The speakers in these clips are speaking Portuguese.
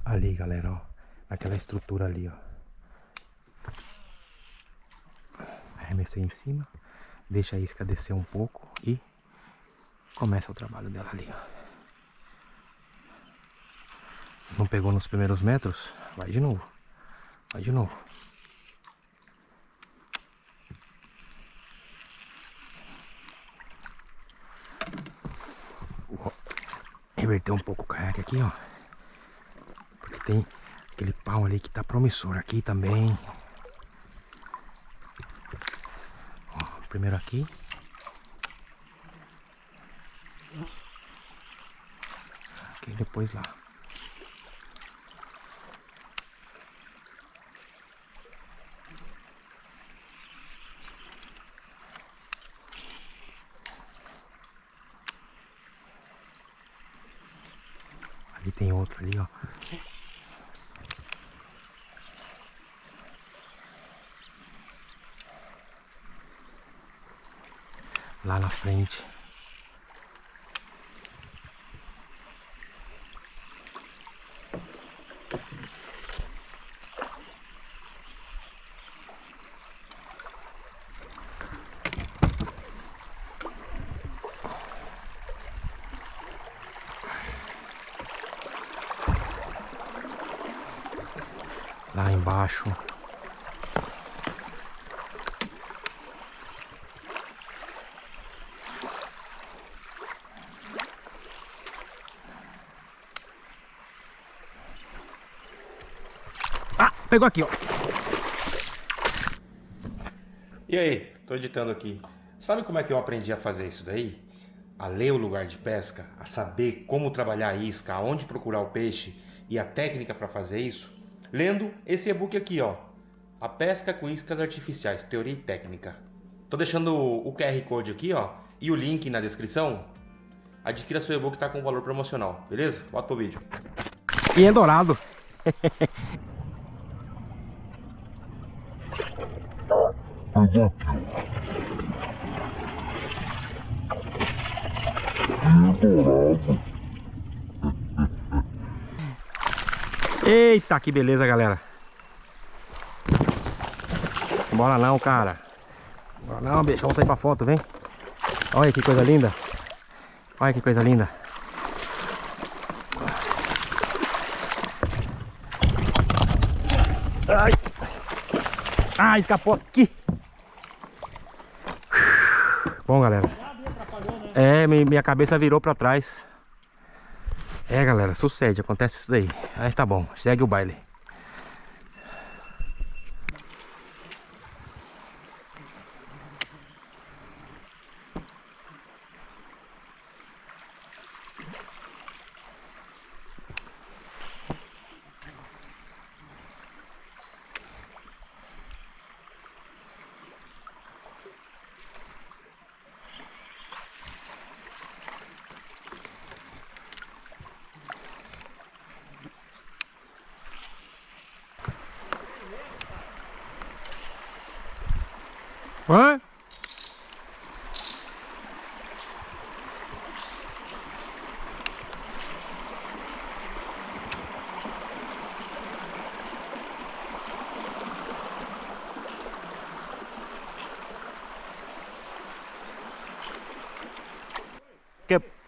Ali, galera, ó. Aquela estrutura ali, ó. Arremessei em cima. Deixa a isca descer um pouco e começa o trabalho dela ali, ó. Não pegou nos primeiros metros? Vai de novo. Vai de novo. Ó, reverter um pouco o caiaque aqui, ó. Porque tem aquele pau ali que tá promissor. Aqui também. Ó, primeiro aqui. Aqui, depois lá. Ali tem outro ali, ó. Lá na frente. Lá embaixo. Ah, pegou aqui, ó. E aí, tô editando aqui. Sabe como é que eu aprendi a fazer isso daí? A ler o lugar de pesca, a saber como trabalhar a isca, aonde procurar o peixe e a técnica para fazer isso? Lendo esse e-book aqui, ó. A pesca com iscas artificiais, teoria e técnica. Tô deixando o QR Code aqui, ó, e o link na descrição. Adquira seu e-book, tá com valor promocional, beleza? Bota pro vídeo. E é dourado. Eita, que beleza, galera. Bora não, cara. Bora não, bicho. Vamos sair pra foto, vem. Olha que coisa linda. Olha que coisa linda. Ai. Ah, escapou aqui. Bom, galera. É, minha cabeça virou pra trás. É, galera, sucede, acontece isso daí. Aí tá bom, segue o baile. Hã?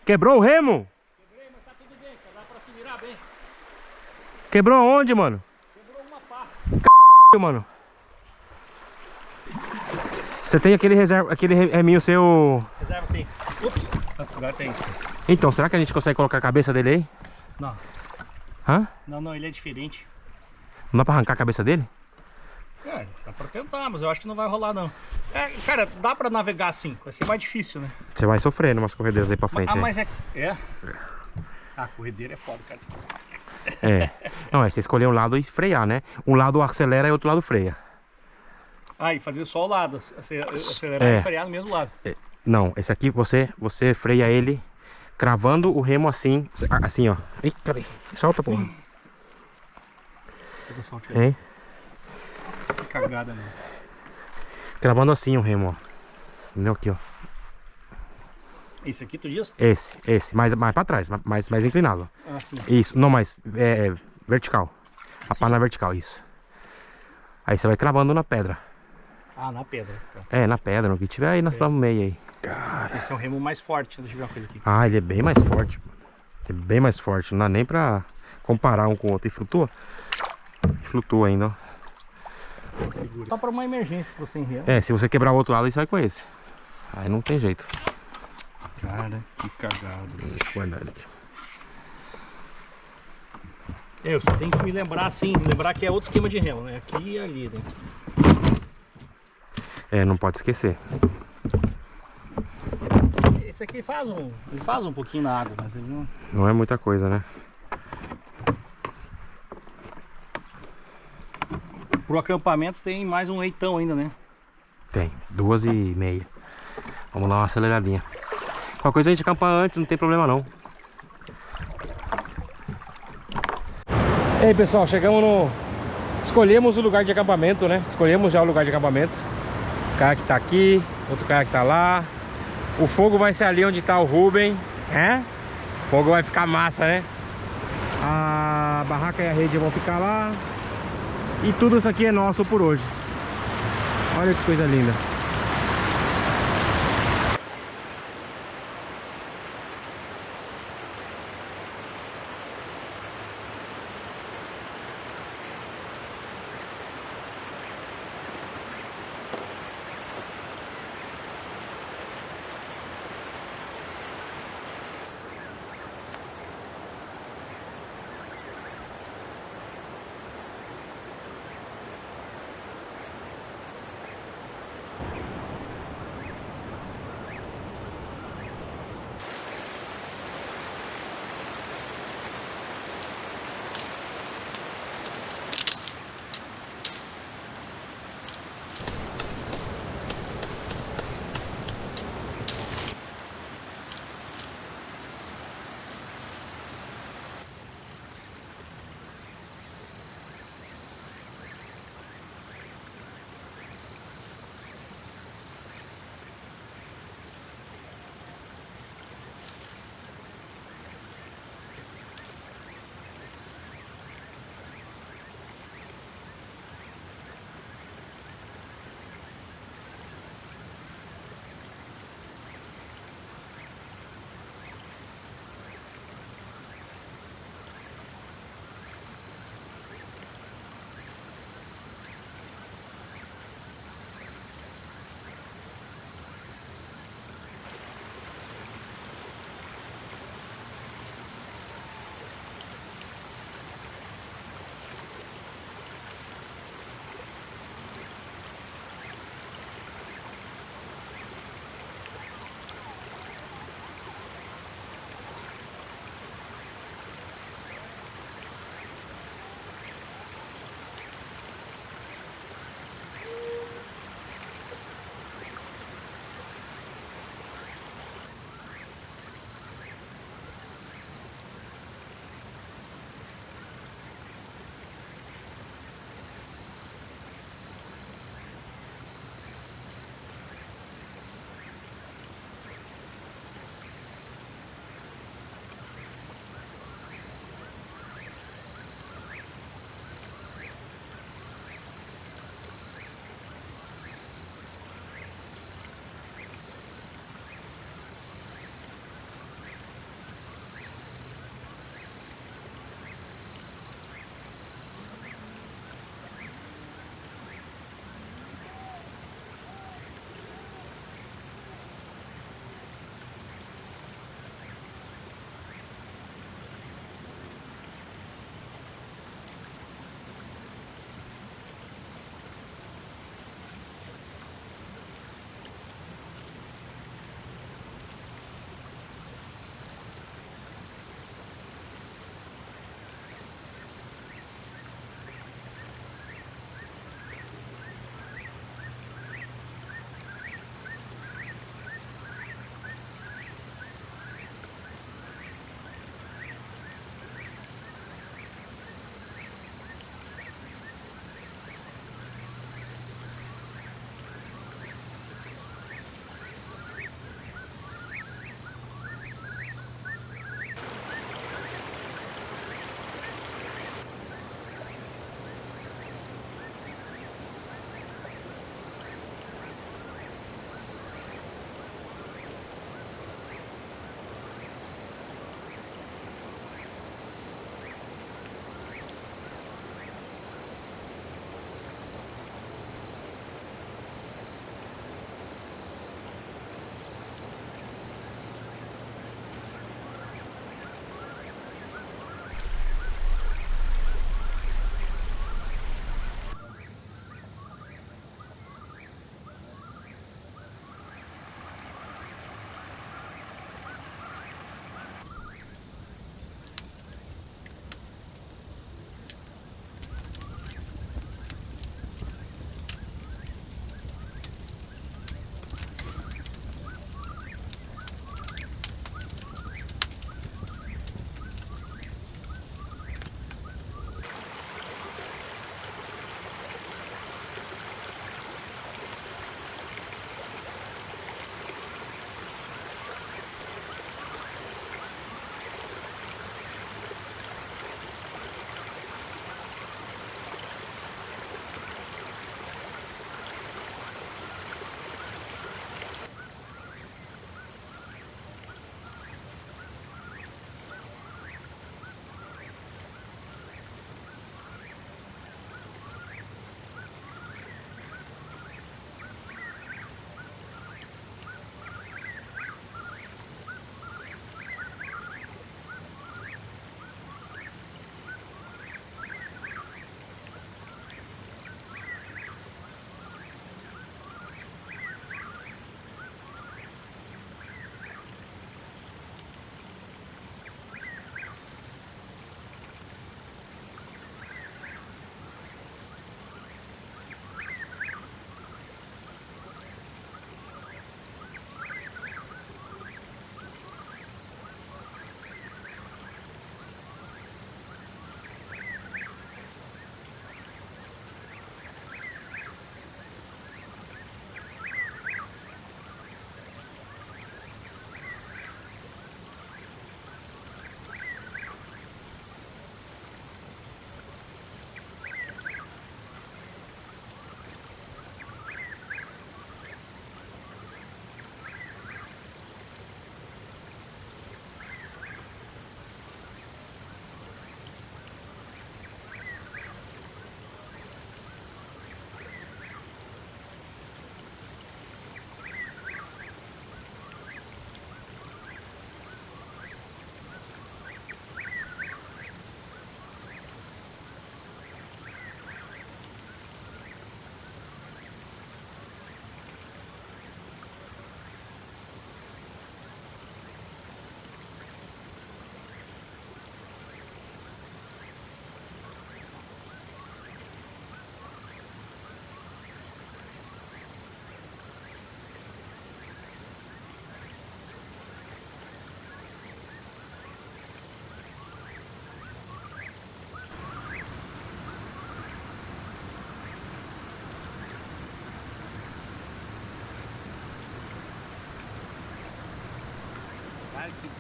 Quebrou o remo? Quebrei, mas tá tudo bem, dá pra se virar bem. Quebrou aonde, mano? Quebrou uma pá. Mano. Você tem aquele reserva, aquele reminho seu... Reserva tem. Ups, agora tem. Então, será que a gente consegue colocar a cabeça dele aí? Não. Hã? Não, ele é diferente. Não dá pra arrancar a cabeça dele? É, dá pra tentar, mas eu acho que não vai rolar não. É, cara, dá pra navegar assim, vai ser mais difícil, né? Você vai sofrer numas corredeiras aí pra frente. Ah, aí. mas é... A corredeira é foda, cara. É. Não, é você escolher um lado e frear, né? Um lado acelera e outro lado freia. Ah, e fazer só o lado, acelerar É. e frear no mesmo lado. Não, esse aqui você freia ele cravando o remo assim, assim, ó. Eita, peraí. Solta, porra. Deixa eu soltar aí. Hein? Que cagada, né? Cravando assim o remo, ó. Entendeu? Aqui, ó. Esse aqui tu diz? Esse. Mais pra trás, mais inclinado. Ah, sim. Isso, não, mas vertical. A pá na vertical, isso. Aí você vai cravando na pedra. Ah, na pedra. Então. É, na pedra, no que tiver aí nós estamos meio aí. Esse é um remo mais forte, deixa eu ver uma coisa aqui. Ah, ele é bem mais forte. É bem mais forte, não dá nem pra comparar um com o outro. E flutua? Flutua ainda, ó. Segura. Só pra uma emergência, se você enrema. É, se você quebrar o outro lado, você vai com esse. Aí não tem jeito. Cara, que cagado. Deixa eu guardar ele aqui. Eu só tenho que me lembrar assim, lembrar que é outro esquema de remo, né? Aqui e ali, né? É, não pode esquecer. Esse aqui ele faz um pouquinho na água, mas ele não... Não é muita coisa, né? Pro acampamento tem mais um eitão ainda, né? Tem, 2h30. Vamos dar uma aceleradinha. Qualquer coisa a gente acampa antes, não tem problema não. E aí pessoal, chegamos no... Escolhemos o lugar de acampamento, né? Escolhemos já o lugar de acampamento. O cara que tá aqui, outro cara que tá lá. O fogo vai ser ali onde tá o Ruben, né? O fogo vai ficar massa, né? A barraca e a rede vão ficar lá. E tudo isso aqui é nosso por hoje. Olha que coisa linda.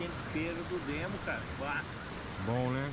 tempero do demo, cara. Bah. Bom, né?